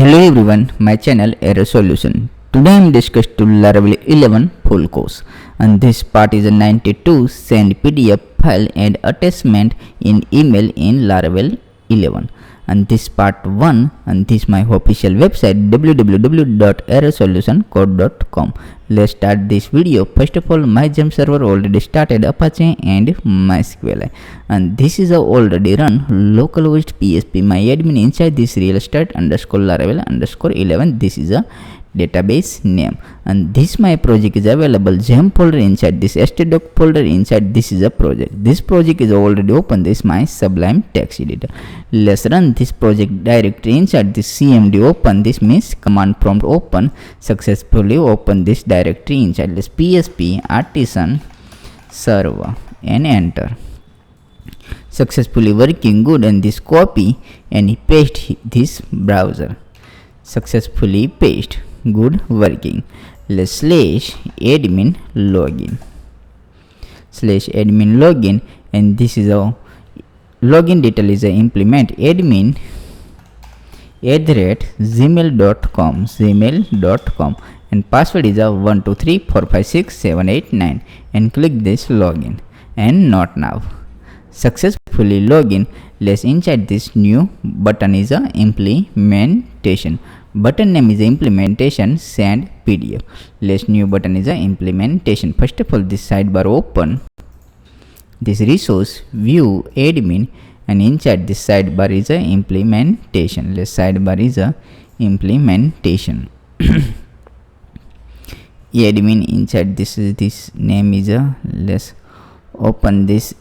Hello everyone, my channel Error Solution. Today I am discussing to Laravel 11 full course, and this part is a 92 send PDF file and attachment in email in Laravel 11. And this part 1, and this is my official website www.errorsolutioncode.com. Let's start this video. First of all, my gem server already started Apache and MySQL, and this is a already run localhost PSP. My admin inside this real estate underscore Laravel underscore 11. This is a database name, and this my project is available gem folder inside this htdoc folder. Inside this is a project. This project is already open. This my Sublime text editor. Let's run this project directory. Inside this cmd open, this means command prompt open, successfully open this directory. Inside this PSP artisan server and enter. Successfully working good, and this copy and paste this browser. Successfully paste. Good working. Let's slash admin login, and this is a login detail is a implement admin @gmail.com, and password is a 123456789, and click this login and not now. Successfully login. Let's inside this new button is a implementation. Button name is implementation send PDF. Let's new button is a implementation. First of all, this sidebar open, this resource view admin, and inside this sidebar is a implementation. Let's sidebar is a implementation. Admin inside this is this name is a, let's open this.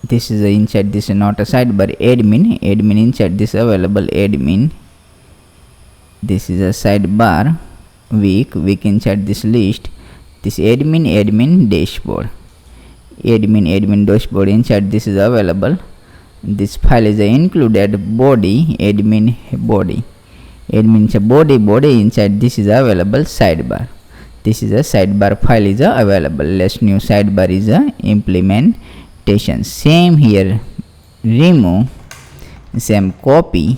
This is a inside this is not a sidebar admin inside this available admin. This is a sidebar week inside this list. This admin dashboard, admin dashboard inside this is available. This file is included body admin body inside this is available sidebar. This is a sidebar file is available. Let's new sidebar is a implementation. Same here, remove, same copy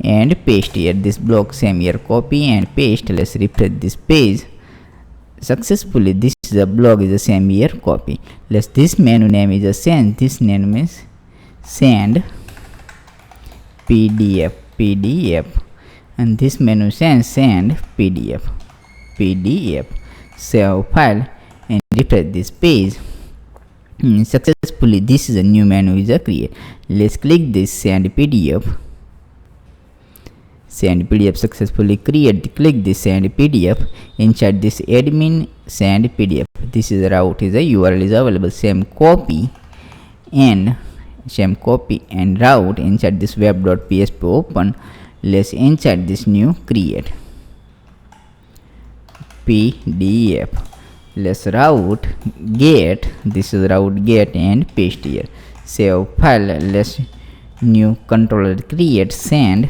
and paste here this block, same here copy and paste. Let's refresh this page. Successfully this is a block is the same here copy. Let's this menu name is a send. This name is send PDF, and this menu send PDF. Save file and refresh this page. Successfully this is a new menu is a create. Let's click this send PDF. Successfully create. Click this send PDF. Inside this admin send PDF. This is route is a URL is available. Same copy and route inside this web.php open. Let's inside this new create PDF. Let's route get. This is route get and paste here. Save file. Let's new controller create send.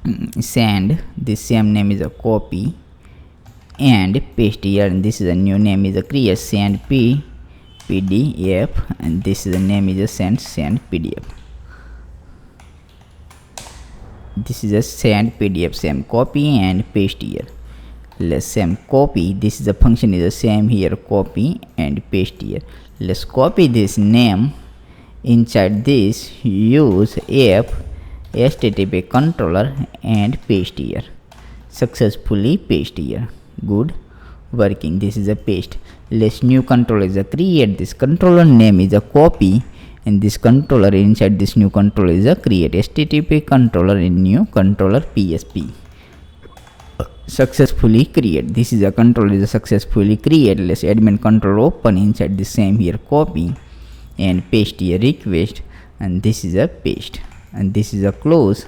This same name is a copy and paste here, and this is a new name is a create send PDF, and this is the name is a send PDF. This is a send PDF. Same copy and paste here. Let's same copy. This is the function is the same here copy and paste here. Let's copy this name inside this use app http controller and paste here. Successfully paste here. Good working. This is a paste. Let's new controller is a create. This controller name is a copy, and this controller inside this new controller is a create http controller in new controller PSP. Successfully create. This is a controller is a successfully create. Let's admin controller open. Inside the same here copy and paste here request, and this is a paste, and this is a close.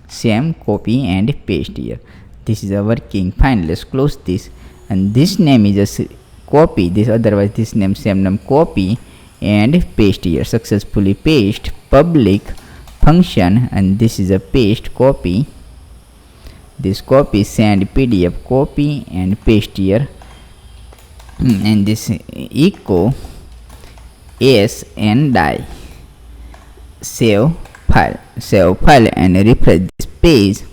Same copy and paste here. This is a working fine. Let's close this, and this name is a copy. This otherwise this name same name copy and paste here. Successfully paste public function, and this is a paste copy. This copy send PDF copy and paste here, and this echo s and die. save file and refresh this page.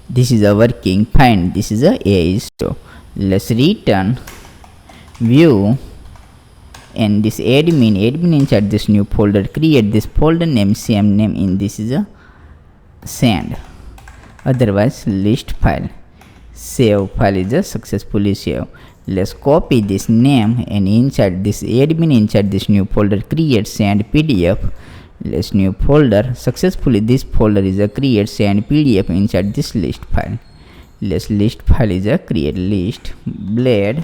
This is a working fine. This is a AI store. Let's return view and this admin inside this new folder, create this folder name, same name in this is a send, otherwise list file. Save file is a successfully saved. Let's copy this name and inside this admin inside this new folder, create send PDF. Let's new folder, successfully this folder is a create send PDF inside this list file. Let's list file is a create list blade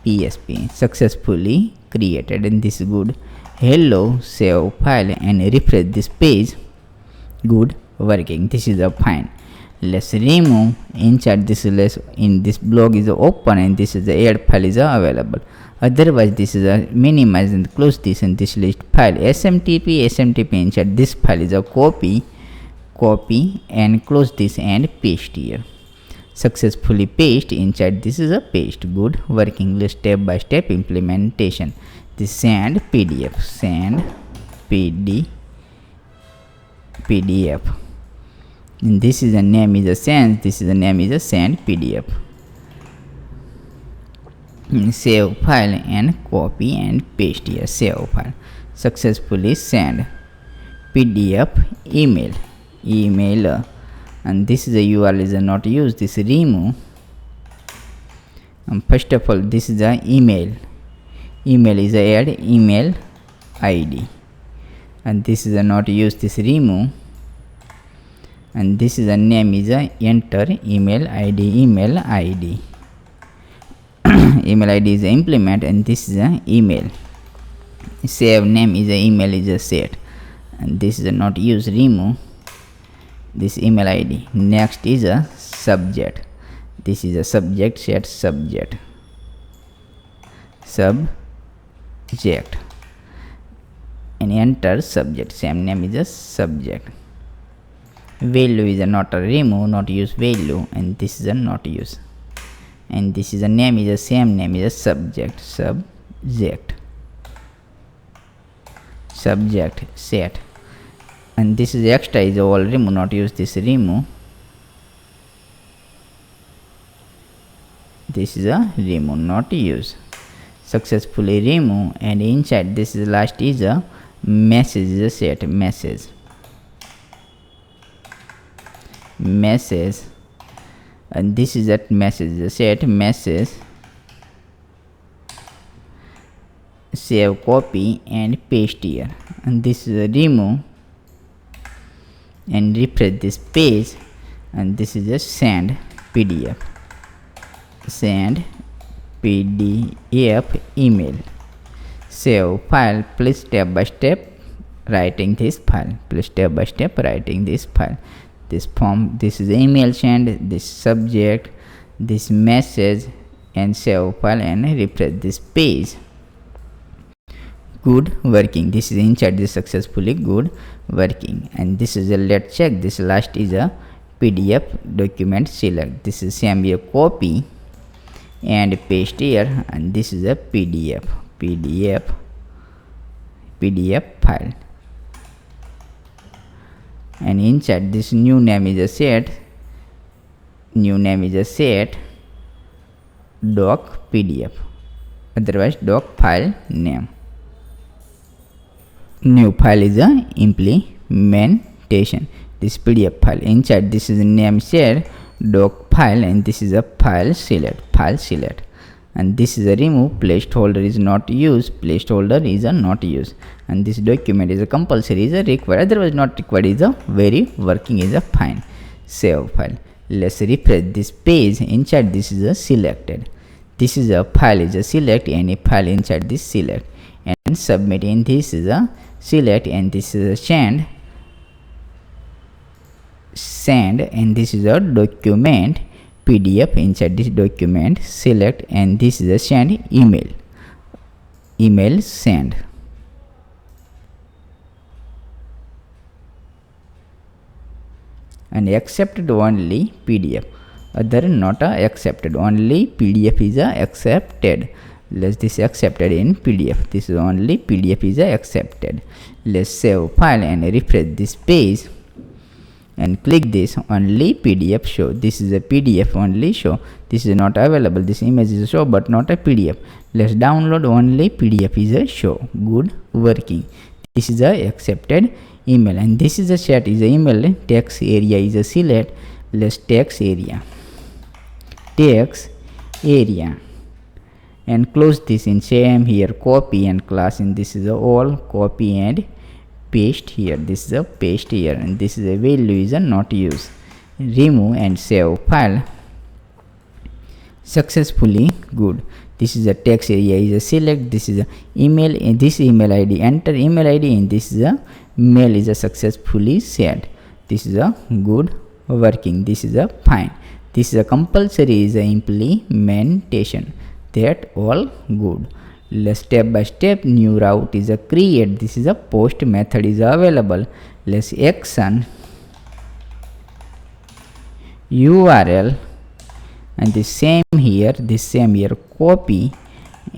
PSP, successfully created, and this is good. Hello, save file and refresh this page. Good working. This is a fine. Let's remove inside this list in this blog is open and this is the add file is available. Otherwise this is a minimize and close this and this list file smtp inside this file is a copy and close this and paste here. Successfully paste inside this is a paste. Good working. Let's step by step implementation. This send PDF, send PDF, and this is the name is a send, this is the name is a send PDF. Save file and copy and paste here. Save file, successfully send PDF email, and this is a URL is not used. This remove, and first of all this is the email is a add email ID, and this is a not used. This remove, and this is a name is a enter email ID email ID is a implement, and this is a email. Save name is a email is a set, and this is a not use. Remove this email ID. Next is a subject. This is a subject, set subject, and enter subject. Same name is a subject. Value is a not a remove, not use value, and this is a not use. And this is a name is the same name is a subject set, and this is extra is all remove, not use. This remove, this is a remove, not use. Successfully remove, and inside this is last is a message is a set message, and this is that message is a set message. Save, copy and paste here, and this is a remove and refresh this page, and this is a send PDF email. Save file. Please step by step writing this file. This form, this is email send, this subject, this message, and save file and refresh this page. Good working. This is inside this successfully good working, and this is a let's check. This last is a PDF document select. This is same a copy and paste here, and this is a PDF file, and inside this new name is a set doc PDF, otherwise doc file name. New file is a implementation. This PDF file inside this is a name set doc file, and this is a file select, and this is a remove. Placeholder is not used, and this document is a compulsory is a required, otherwise not required is a very working is a fine. Save file. Let's refresh this page. Inside this is a selected. This is a file is a select, any file inside this select, and submit. In this is a select, and this is a send, and this is a document PDF. Inside this document select, and this is a send email send, and accepted only PDF, other not accepted, only PDF is accepted. this accepted in PDF. This is only PDF is accepted. Let's save file and refresh this page and click this. Only PDF show. This is a PDF only show. This is not available. This image is a show but not a PDF. Let's download. Only PDF is a show. Good working. This is a accepted email, and this is a chat is a email. Text area is a select. Let's text area and close this in same here, copy and class in this is a all, copy and paste here. This is a paste here, and this is a value is a not use. Remove and save file. Successfully. Good. This is a text area is a select. This is a email, and this email ID, enter email ID, and this is a mail is a successfully set. This is a good working. This is a fine. This is a compulsory is a implementation. That all good. Let's step by step. New route is a create. This is a post method is available. Let's action URL, and the same here, copy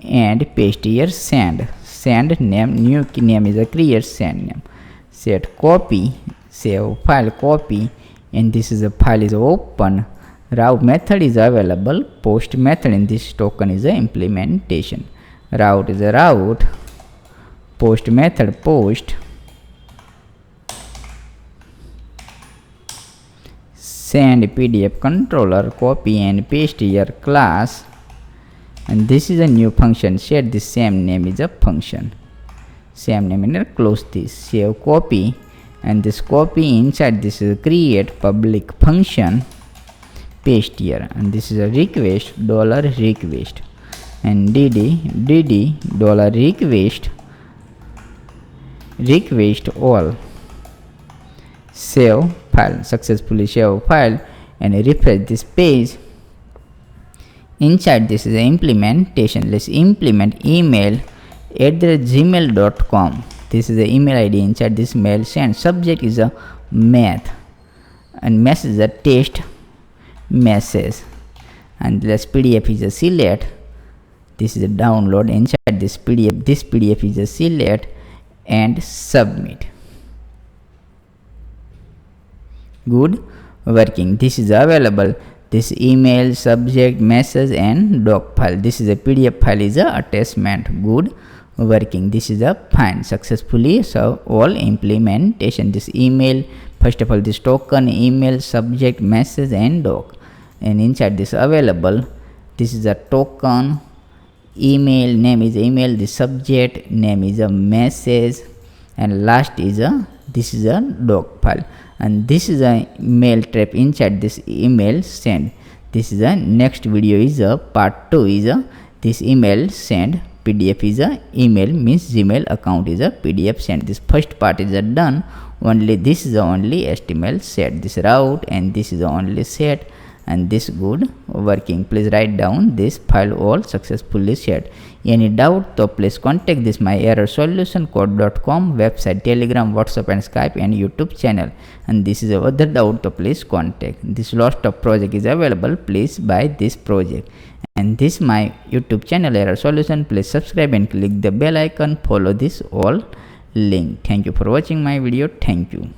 and paste here, send name, new name is a create, send name, set copy, save file, copy, and this is a file is open. Route method is available. Post method in this token is a implementation. Route is a route. Post method post. Send PDF controller, copy and paste here, class, and this is a new function. Set the same name is a function. Same name, and close this. Save copy, and this copy inside this is a create public function. Paste here, and this is a request $request, and dd $request all. Save file. Successfully save file and refresh this page. Inside this is the implementation. Let's implement email @gmail.com. This is the email ID. Inside this mail send. Subject is a math, and message is a test message, and this PDF is a select. This is a download. Inside this PDF is a select and submit. Good working. This is available. This email, subject, message, and doc file. This is a PDF file is a attachment. Good working. This is a fine. Successfully so all implementation. This email, first of all, this token, email, subject, message, and doc, and inside this available. This is a token, email name is email, the subject name is a message, and last is a this is a doc file, and this is a mail trap. Inside this email send. This is a next video is a part 2 is a this email send. PDF is a email means Gmail account is a PDF send. This first part is a done. Only this is the only HTML set. This route and this is the only set, and this good working. Please write down this file all successfully set. Any doubt, so please contact this my errorsolutioncode.com website, Telegram, WhatsApp, and Skype, and YouTube channel. And this is other doubt, so please contact. This lost of project is available. Please buy this project. And this my YouTube channel error solution. Please subscribe and click the bell icon. Follow this all link. Thank you for watching my video. Thank you.